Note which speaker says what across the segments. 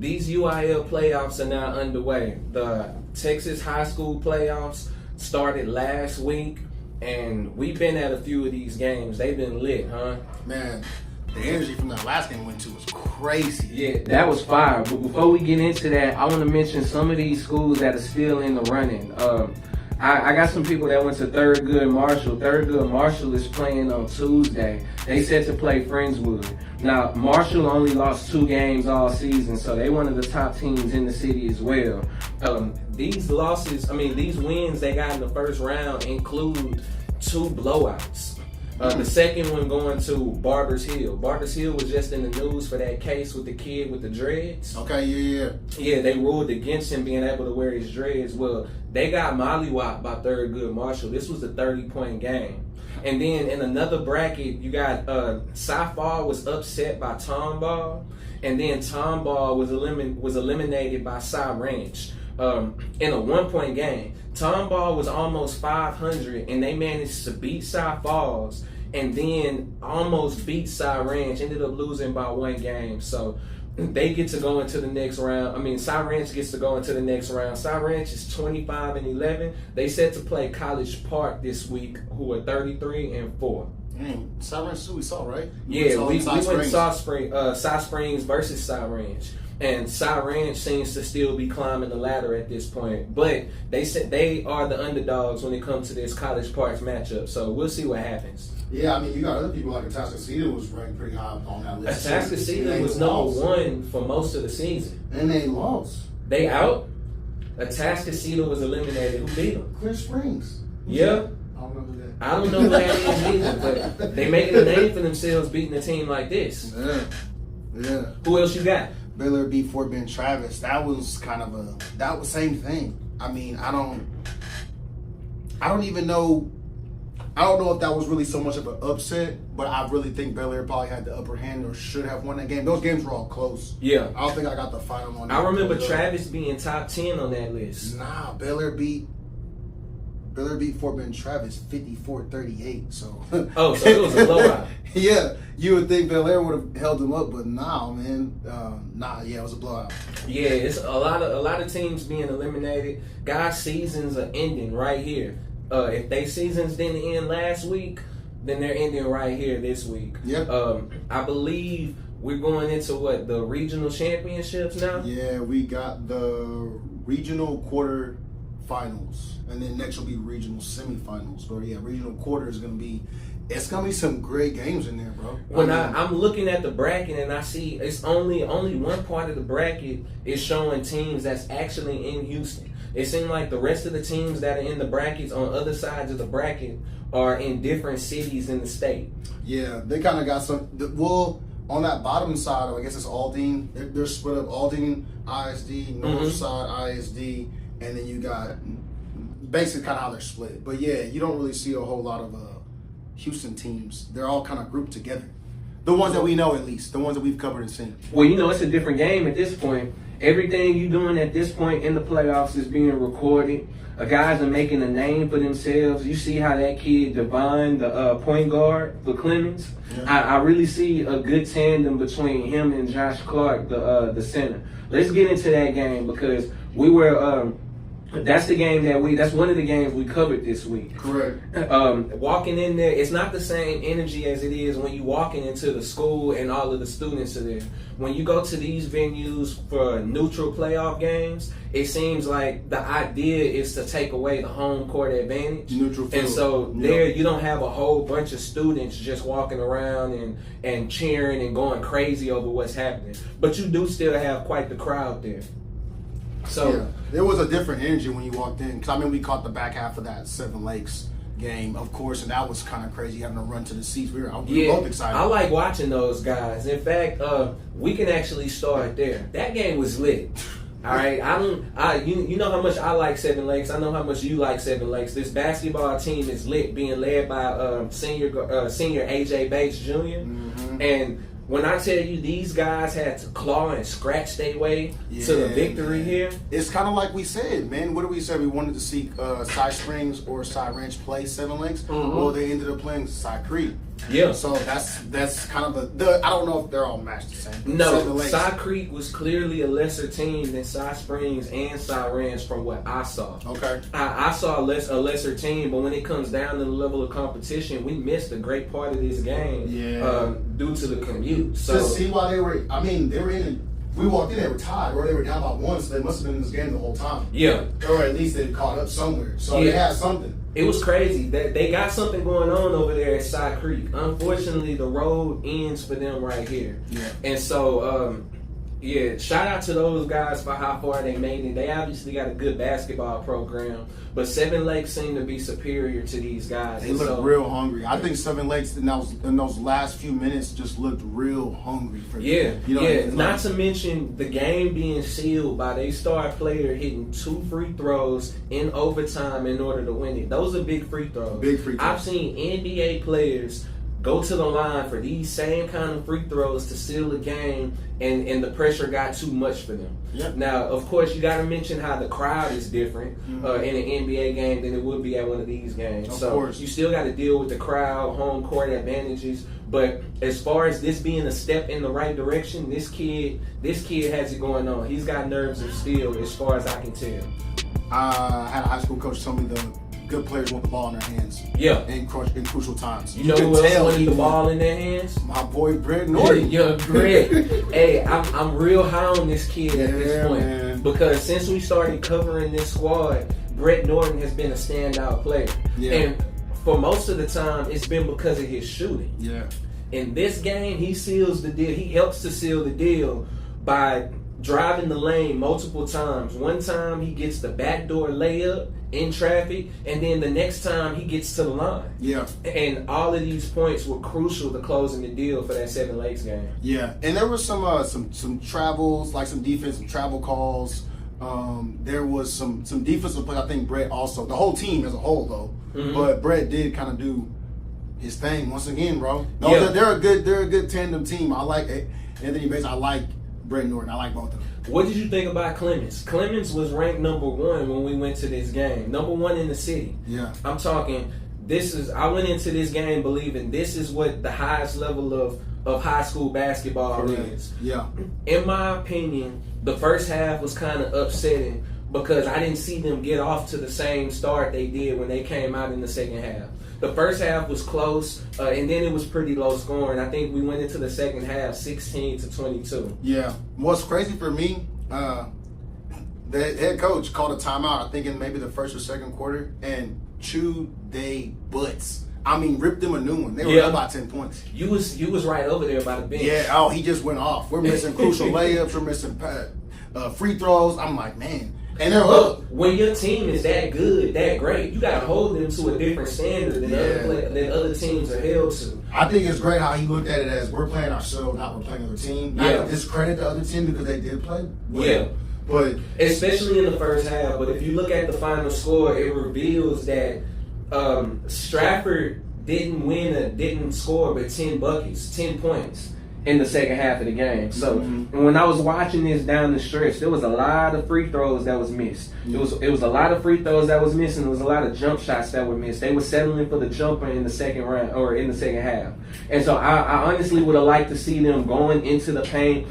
Speaker 1: these UIL playoffs are now underway. The Texas high school playoffs started last week, and we've been at a few of these games. They've been lit, huh?
Speaker 2: Man, the energy from that last game we went to was crazy.
Speaker 1: Yeah, that was fire. But before we get into that, I want to mention some of these schools that are still in the running. I got some people that went to Thurgood Marshall. Thurgood Marshall is playing on Tuesday. They set to play Friendswood. Now, Marshall only lost 2 games all season, so they one of the top teams in the city as well. These wins they got in the first round include 2 blowouts. The second one going to Barbers Hill. Barbers Hill was just in the news for that case with the kid with the dreads.
Speaker 2: Okay, yeah.
Speaker 1: Yeah, they ruled against him being able to wear his dreads. Well, they got mollywopped by Thurgood Marshall. This was a 30-point game. And then in another bracket, you got Sci-Fall was upset by Tomball, and then Tomball was eliminated by Cy Ranch in a 1-point game. Tomball was almost 500, and they managed to beat Cy Falls, and then almost beat Cy Ranch. Ended up losing by 1 game, so they get to go into the next round. I mean, Cy Ranch gets to go into the next round. Cy Ranch is 25-11. They set to play College Park this week, who are 33-4.
Speaker 2: Cy Ranch too, we saw, right?
Speaker 1: We went to Cy Springs versus Cy Ranch. And Cy Ranch seems to still be climbing the ladder at this point. But they said they are the underdogs when it comes to this College Park matchup. So we'll see what happens.
Speaker 2: Yeah, I mean, you got other people like Atascocita was ranked pretty high on that list.
Speaker 1: Atascocita was number 1 for most of the season.
Speaker 2: And they lost.
Speaker 1: They out? Atascocita was eliminated. Who beat them?
Speaker 2: Clear Springs.
Speaker 1: Yeah.
Speaker 2: I don't know who that is.
Speaker 1: I don't know who that is either, but they making a name for themselves beating a team like this.
Speaker 2: Yeah.
Speaker 1: Who else you got?
Speaker 2: Baylor beat Fort Bend Travis. That was same thing. I mean, I don't even know. I don't know if that was really so much of an upset, but I really think Baylor probably had the upper hand or should have won that game. Those games were all close.
Speaker 1: Yeah.
Speaker 2: I don't think I got the final on that.
Speaker 1: I remember Travis being top 10 on that list.
Speaker 2: Nah, Baylor beat Fort Bend Travis 54-38. So
Speaker 1: so it was a blowout.
Speaker 2: Yeah, you would think Bel Air would have held them up, but nah, man. It was a blowout.
Speaker 1: Yeah, it's a lot of teams being eliminated. Guys' seasons are ending right here. If they seasons didn't end last week, then they're ending right here this week.
Speaker 2: Yep.
Speaker 1: I believe we're going into the regional championships now?
Speaker 2: Yeah, we got the regional quarter finals, and then next will be regional semifinals. But yeah, regional quarter is gonna be some great games in there, bro.
Speaker 1: When I'm looking at the bracket and I see it's only one part of the bracket is showing teams that's actually in Houston. It seems like the rest of the teams that are in the brackets on other sides of the bracket are in different cities in the state.
Speaker 2: Yeah, they kind of got some. On that bottom side, I guess it's Aldine. They're split up: Aldine ISD, North Side ISD, and then you got basically kind of how they're split. But yeah, you don't really see a whole lot of Houston teams. They're all kind of grouped together. The ones that we know, at least. The ones that we've covered and seen.
Speaker 1: Well, it's a different game at this point. Everything you're doing at this point in the playoffs is being recorded. Guys are making a name for themselves. You see how that kid, Devine, the point guard for Clemens, I really see a good tandem between him and Josh Clark, the center. Let's get into that game because we were that's one of the games we covered this week.
Speaker 2: Correct.
Speaker 1: Walking in there, it's not the same energy as it is when you walking into the school and all of the students are there. When you go to these venues for neutral playoff games, it seems like the idea is to take away the home court advantage.
Speaker 2: Neutral field.
Speaker 1: And so there you don't have a whole bunch of students just walking around and cheering and going crazy over what's happening. But you do still have quite the crowd there. So
Speaker 2: yeah, there was a different energy when you walked in. Because, we caught the back half of that Seven Lakes game, of course, and that was kind of crazy having to run to the seats. We were both excited.
Speaker 1: I like watching those guys. In fact, we can actually start there. That game was lit. All right, you know how much I like Seven Lakes. I know how much you like Seven Lakes. This basketball team is lit, being led by senior AJ Bates Jr. And when I tell you these guys had to claw and scratch their way to the victory here.
Speaker 2: It's kind of like we said, man. What did we say? We wanted to see Cy Springs or Cy Ranch play Seven Lakes.
Speaker 1: Mm-hmm.
Speaker 2: Well, they ended up playing Cy Creek.
Speaker 1: Yeah.
Speaker 2: So that's kind of the I don't know if they're all matched the same.
Speaker 1: No, Cy Creek was clearly a lesser team than Cy Springs and Cy Ranch from what I saw.
Speaker 2: Okay.
Speaker 1: I saw a lesser team, but when it comes down to the level of competition, we missed a great part of this game due to the commute. So
Speaker 2: to see why they were in. We walked in, they were tied, or they were down by one, so they must have been in this game the whole time.
Speaker 1: Yeah.
Speaker 2: Or at least they caught up somewhere. So they had something.
Speaker 1: It was crazy. They got something going on over there at Cy Creek. Unfortunately, the road ends for them right here.
Speaker 2: Yeah.
Speaker 1: And so, shout out to those guys for how far they made it. They obviously got a good basketball program, but Seven Lakes seemed to be superior to these guys.
Speaker 2: They looked real hungry. I think Seven Lakes in those last few minutes just looked real hungry for them.
Speaker 1: Yeah,
Speaker 2: you know,
Speaker 1: Not to mention the game being sealed by their star player hitting 2 free throws in overtime in order to win it. Those are big free throws.
Speaker 2: Big free throws.
Speaker 1: I've seen NBA players go to the line for these same kind of free throws to seal the game, and the pressure got too much for them.
Speaker 2: Yep.
Speaker 1: Now, of course, you got to mention how the crowd is different in an NBA game than it would be at one of these games.
Speaker 2: Of
Speaker 1: so
Speaker 2: course.
Speaker 1: you still got to deal with the crowd, home court advantages. But as far as this being a step in the right direction, this kid has it going on. He's got nerves of steel, as far as I can tell.
Speaker 2: I had a high school coach tell me the good players want the ball in their hands.
Speaker 1: Yeah.
Speaker 2: In crucial times.
Speaker 1: You know who else wanted the ball in their hands?
Speaker 2: My boy Brett Norton.
Speaker 1: Yeah, Brett. Hey, I'm real high on this kid at this point.
Speaker 2: Man.
Speaker 1: Because since we started covering this squad, Brett Norton has been a standout player.
Speaker 2: Yeah.
Speaker 1: And for most of the time, it's been because of his shooting.
Speaker 2: Yeah.
Speaker 1: In this game, he seals the deal. He helps to seal the deal by driving the lane multiple times. One time, he gets the backdoor layup in traffic, and then the next time he gets to the line.
Speaker 2: Yeah.
Speaker 1: And all of these points were crucial to closing the deal for that Seven Lakes game.
Speaker 2: Yeah. And there was some travels, like some defensive travel calls. There was some defensive play. I think Brett also, the whole team as a whole though, but Brett did kind of do his thing once again, bro. No,
Speaker 1: Yeah.
Speaker 2: they're a good tandem team. I like Anthony Bates. I like Brett Norton. I like both of them.
Speaker 1: What did you think about Clemens? Clemens was ranked number 1 when we went to this game. Number 1 in the city.
Speaker 2: Yeah.
Speaker 1: I'm talking, I went into this game believing this is what the highest level of high school basketball is.
Speaker 2: Yeah.
Speaker 1: In my opinion, the first half was kind of upsetting because I didn't see them get off to the same start they did when they came out in the second half. The first half was close, and then it was pretty low scoring. I think we went into the second half 16-22.
Speaker 2: Yeah. What's crazy for me, the head coach called a timeout, I think in maybe the first or second quarter, and chewed they butts. I mean, ripped them a new one. They were up by 10 points.
Speaker 1: You was right over there by the bench.
Speaker 2: Yeah. Oh, he just went off. We're missing crucial layups. We're missing free throws. I'm like, man. And they're up.
Speaker 1: When your team is that good, that great, you got to hold them to a different standard than other teams are held to.
Speaker 2: I think it's great how he looked at it as we're playing ourselves, not we're playing other team. Not discredit the other team because they did play well.
Speaker 1: Yeah.
Speaker 2: But
Speaker 1: especially in the first half. But if you look at the final score, it reveals that Stratford didn't score but 10 buckets, 10 points in the second half of the game. So when I was watching this down the stretch, there was a lot of free throws that was missed. It was a lot of free throws that was missed, and there was a lot of jump shots that were missed. They were settling for the jumper in the second round or in the second half. And so I honestly would have liked to see them going into the paint,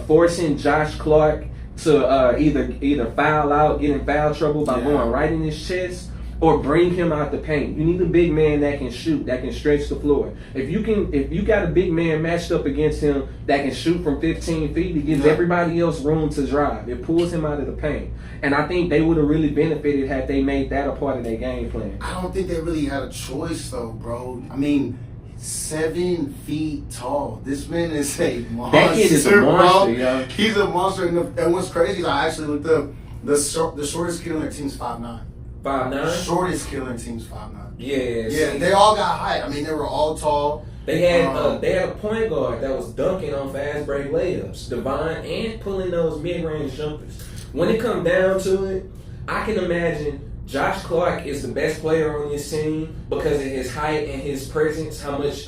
Speaker 1: forcing Josh Clark to either foul out, get in foul trouble by going right in his chest, or bring him out the paint. You need a big man that can shoot, that can stretch the floor. If you got a big man matched up against him that can shoot from 15 feet, it gives everybody else room to drive. It pulls him out of the paint. And I think they would have really benefited had they made that a part of their game plan.
Speaker 2: I don't think they really had a choice though, bro. I mean, 7 feet tall. This man is a monster.
Speaker 1: That kid is a monster, yo.
Speaker 2: He's a monster. And what's crazy is I actually looked up the shortest kid on their team's 5'9".
Speaker 1: 5'9"?
Speaker 2: Shortest kid on their team's 5'9".
Speaker 1: Yeah,
Speaker 2: they all got height. I mean, they were all tall.
Speaker 1: They had a point guard that was dunking on fast break layups, divine, and pulling those mid-range jumpers. When it comes down to it, I can imagine Josh Clark is the best player on this team because of his height and his presence, how much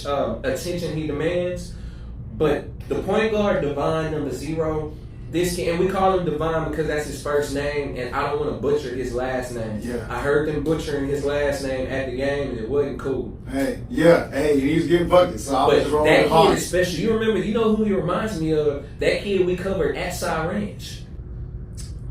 Speaker 1: attention he demands. But the point guard, Devon, number 0, this kid, and we call him Devon because that's his first name, and I don't want to butcher his last name.
Speaker 2: Yeah.
Speaker 1: I heard them butchering his last name at the game, and it wasn't cool.
Speaker 2: Hey, he's getting buckets, so I was just
Speaker 1: But
Speaker 2: rolling
Speaker 1: that
Speaker 2: hard.
Speaker 1: kid is special. You know who he reminds me of? That kid we covered at Cy Ranch.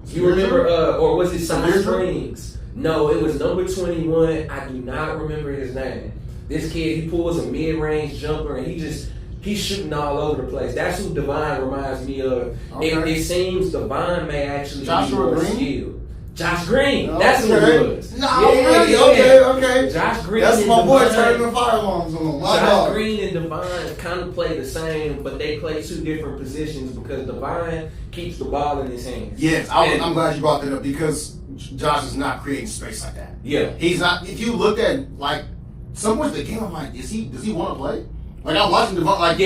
Speaker 1: You remember, or was it Cy Springs? No, it was number 21. I do not remember his name. This kid, he pulls a mid-range jumper, and he's shooting all over the place. That's who Devon reminds me of.
Speaker 2: Okay.
Speaker 1: It seems Devon may actually
Speaker 2: Joshua
Speaker 1: be more
Speaker 2: Green?
Speaker 1: skilled. Josh Green. That's who it was.
Speaker 2: No, really? Okay.
Speaker 1: Josh Green.
Speaker 2: That's
Speaker 1: and
Speaker 2: my boy
Speaker 1: Devon-
Speaker 2: turning the fire alarms on. My
Speaker 1: Josh
Speaker 2: dog.
Speaker 1: Green and Devon kind of play the same, but they play 2 different positions because Devon keeps the ball in his hands.
Speaker 2: Yes, I'm glad you brought that up because Josh is not creating space like that.
Speaker 1: Yeah.
Speaker 2: He's not. If you look at like some of the game, I'm like, does he want to play? Like I'm watching Devon, like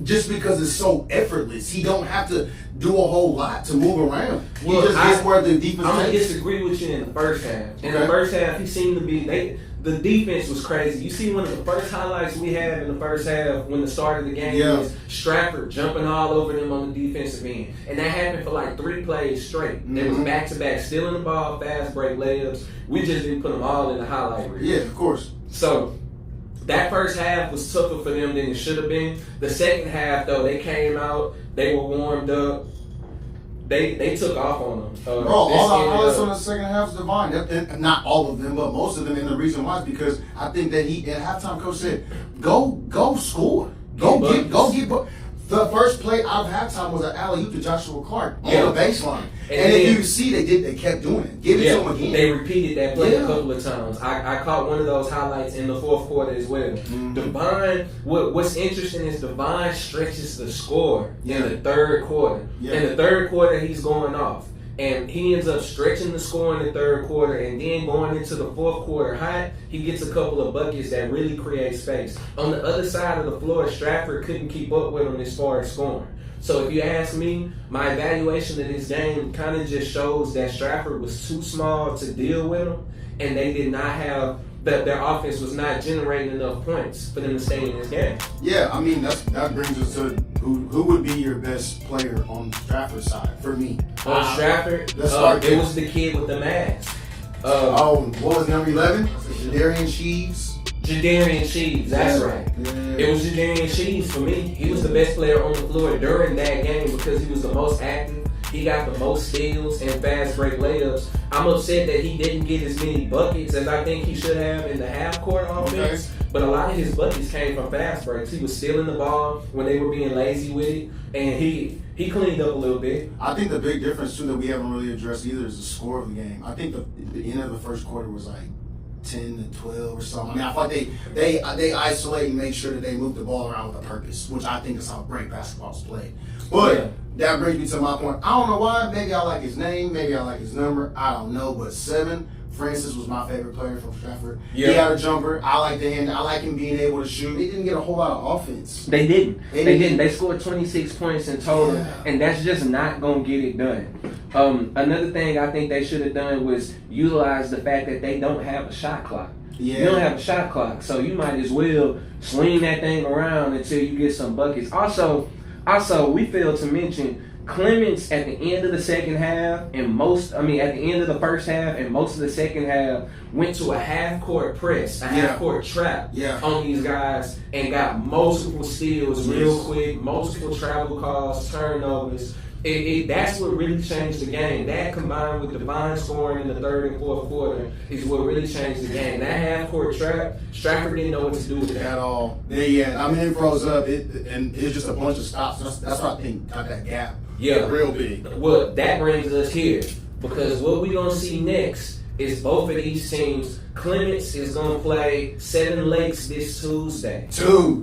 Speaker 2: just because it's so effortless, he don't have to do a whole lot to move around. He just gets where the defense.
Speaker 1: I'm gonna
Speaker 2: takes.
Speaker 1: disagree with you in the first half. In
Speaker 2: Okay.
Speaker 1: the first half, he seemed to be the defense was crazy. You see one of the first highlights we had in the first half when the start of the game was Stratford jumping all over them on the defensive end. And that happened for like 3 plays straight. It was back-to-back, stealing the ball, fast break layups. We just didn't put them all in the highlight reel.
Speaker 2: Yeah, of course.
Speaker 1: So that first half was tougher for them than it should have been. The second half, though, they came out, they were warmed up. They took off on them.
Speaker 2: Bro, all the highlights on the second half is Devon. And not all of them, but most of them. And the reason why is because I think that he, at halftime, coach said, "Go score, go get." The first play out of halftime was an alley-oop to Joshua Clark on the baseline. And if you see, they kept doing it. Give it to him again.
Speaker 1: They repeated that play a couple of times. I caught one of those highlights in the 4th quarter as well. Devon, what's interesting is Devon stretches the score in the 3rd quarter. In the 3rd quarter, he's going off. And he ends up stretching the score in the 3rd quarter, and then going into the 4th quarter hot, he gets a couple of buckets that really create space. On the other side of the floor, Stratford couldn't keep up with him as far as scoring. So if you ask me, my evaluation of this game kind of just shows that Stratford was too small to deal with him, and they did not have their offense was not generating enough points for them to stay in this game.
Speaker 2: Yeah, I mean that brings us to who would be your best player on Stratford's side for me.
Speaker 1: On Stratford, it was the kid with the mask.
Speaker 2: What was number 11? Jadarian Sheaves.
Speaker 1: Jadarian Sheaves, that's right.
Speaker 2: Yeah.
Speaker 1: It was Jadarian Sheaves for me. He was the best player on the floor during that game because he was the most active. He got the most steals and fast break layups. I'm upset that he didn't get as many buckets as I think he should have in the half-court offense. But a lot of his buckets came from fast breaks. He was stealing the ball when they were being lazy with it, and he cleaned up a little bit.
Speaker 2: I think the big difference, too, that we haven't really addressed either is the score of the game. I think the end of the first quarter was like 10 to 12 or something. I mean, I thought they isolate and make sure that they move the ball around with a purpose, which I think is how great basketball is played. But that brings me to my point. I don't know why. Maybe I like his name. Maybe I like his number. I don't know. But 7, Francis was my favorite player from Stratford. Yeah. He had a jumper. I like the hand. I like him being able to shoot. They didn't get a whole lot of offense.
Speaker 1: They didn't. They didn't. They scored 26 points in total, and that's just not going to get it done. Another thing I think they should have done was utilize the fact that they don't have a shot clock. Yeah. You don't have a shot clock, so you might as well swing that thing around until you get some buckets. Also, we failed to mention Clements at the end of the second half and at the end of the first half and most of the second half went to a half-court press, a half-court trap on these guys and got multiple steals real quick, multiple travel calls, turnovers. That's what really changed the game. That combined with Devon scoring in the 3rd and 4th quarter is what really changed the game. That half-court trap, Stratford didn't know what to do with that.
Speaker 2: At all. It froze up. And it's just a bunch of stops. That's what I think got that gap.
Speaker 1: Yeah.
Speaker 2: Real big.
Speaker 1: Well, that brings us here because what we're going to see next is both of these teams. Clements is going to play Seven Lakes this Tuesday.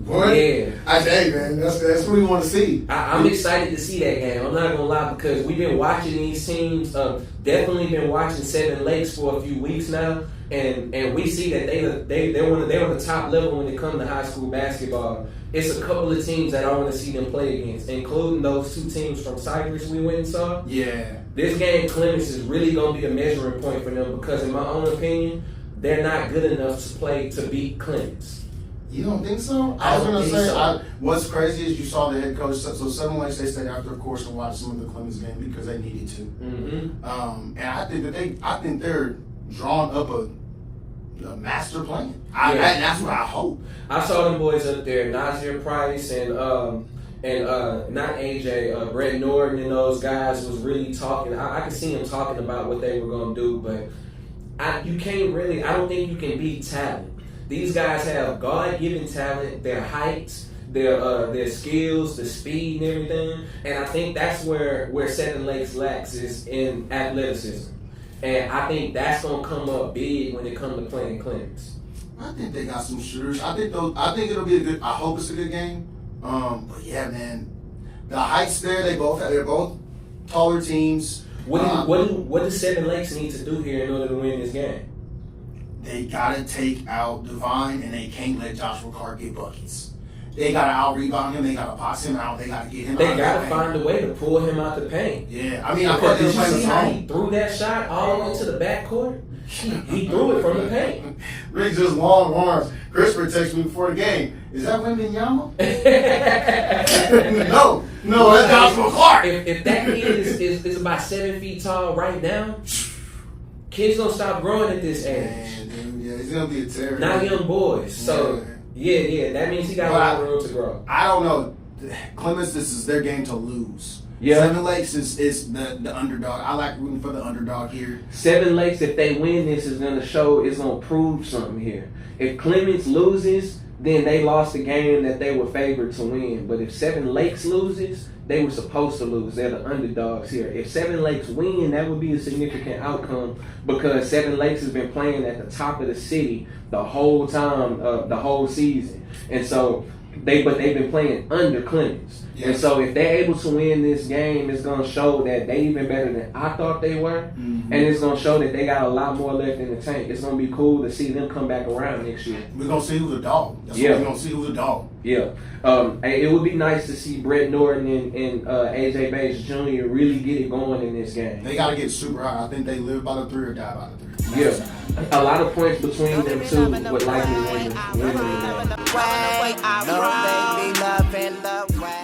Speaker 2: What?
Speaker 1: Yeah.
Speaker 2: Hey, man, that's what we want to see.
Speaker 1: I'm excited to see that game. I'm not going to lie because we've been watching these teams. Definitely been watching Seven Lakes for a few weeks now. And we see that they're on the top level when it comes to high school basketball. It's a couple of teams that I want to see them play against, including those 2 teams from Cypress we went and saw.
Speaker 2: Yeah.
Speaker 1: This game, Clements, is really going to be a measuring point for them because, in my own opinion, they're not good enough to beat Clements.
Speaker 2: You don't think so? I was gonna say, what's crazy is you saw the head coach. So Seven Lakes, they stayed after, of course, and watched some of the Clemens game because they needed to.
Speaker 1: Mm-hmm.
Speaker 2: And I think they're drawing up a master plan. And that's what I hope.
Speaker 1: I saw them boys up there, Nazir Price and not AJ, Brett Norton and those guys was really talking. I could see them talking about what they were gonna do, but you can't really. I don't think you can beat talent. These guys have God-given talent, their heights, their skills, the speed and everything. And I think that's where Seven Lakes lacks is in athleticism. And I think that's gonna come up big when it comes to playing Clemens.
Speaker 2: I think they got some shooters. I think it'll be a good. I hope it's a good game. But yeah, man, the heights there. They're both taller teams.
Speaker 1: What does Seven Lakes need to do here in order to win this game?
Speaker 2: They gotta take out Divine, and they can't let Joshua Clark get buckets. They gotta out rebound him. They gotta box him out. They gotta get him.
Speaker 1: They gotta find a way to pull him out the paint.
Speaker 2: Yeah, I mean,
Speaker 1: did you see how he threw that shot all the way to the backcourt? He threw it from the paint.
Speaker 2: Rick's just long arms. Crisper texted me before the game. Is that Wembanyama? No, that's Joshua Clark.
Speaker 1: If that kid is about 7 feet tall right now, kids don't stop growing at this age.
Speaker 2: Man, dude, yeah, he's gonna be a terror.
Speaker 1: Not young boys. So yeah, that means he got a lot of room to grow.
Speaker 2: I don't know. Clemens, this is their game to lose.
Speaker 1: Yeah.
Speaker 2: Seven Lakes is the underdog. I like rooting for the underdog here.
Speaker 1: Seven Lakes, if they win this, is gonna prove something here. If Clemens loses, then they lost the game that they were favored to win. But if Seven Lakes loses, they were supposed to lose. They're the underdogs here. If Seven Lakes win, that would be a significant outcome because Seven Lakes has been playing at the top of the city the whole time, the whole season. And so they've been playing under Clemens. Yes. And so if they're able to win this game, it's going to show that they even better than I thought they were. Mm-hmm. And it's going to show that they got a lot more left in the tank. It's going to be cool to see them come back around next year.
Speaker 2: We're going to see who's a dog. We're going to see who's a dog.
Speaker 1: Yeah. It would be nice to see Brett Norton and AJ Bates Jr. really get it going in this game.
Speaker 2: They got to get super high. I think they live by the 3 or die by the 3.
Speaker 1: Yeah. A lot of points between them two would likely win the game.
Speaker 3: No, they be loving the way.